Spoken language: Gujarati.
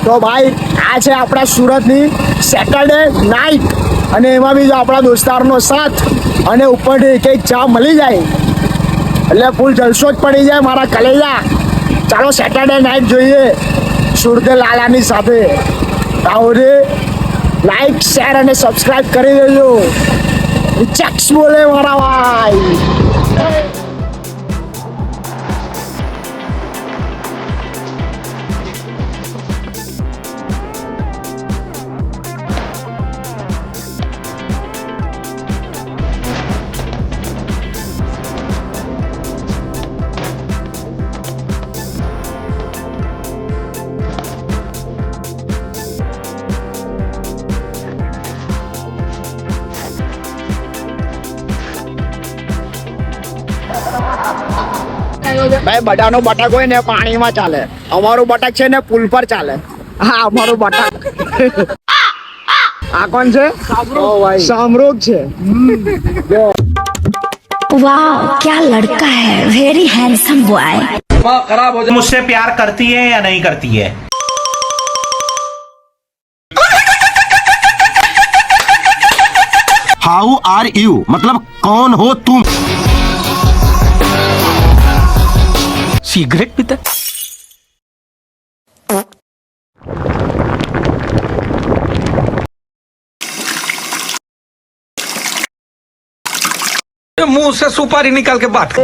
તો ભાઈ આ છે આપણા સુરતની સેટરડે નાઇટ અને એમાં બી જો આપણા દોસ્તારનો સાથ અને ઉપરથી કંઈક ચા મળી જાય એટલે ફૂલ જલસો જ પડી જાય મારા કલેજા. ચાલો સેટરડે નાઇટ જોઈએ સુરતે લાલાની સાથે. આવડે લાઈક શેર અને સબસ્ક્રાઇબ કરી દેજો. ચેક્સ બોલે મારા ભાઈ. ભાઈ બટાનો બટાક હોય ને પાણીમાં ચાલે, અમારું બટાક છે ને પુલ પર ચાલે. હા અમારું બટાક. આ કોણ છે? શામરોગ છે. वाह क्या लड़का है, वेरी हैंडसम बॉय. खराब हो जाए. मुझसे प्यार करती है या नहीं करती है? हाउ आर यू मतलब कौन हो तुम? सिगरेट पीता? मुंह से सुपारी निकाल के बात कर.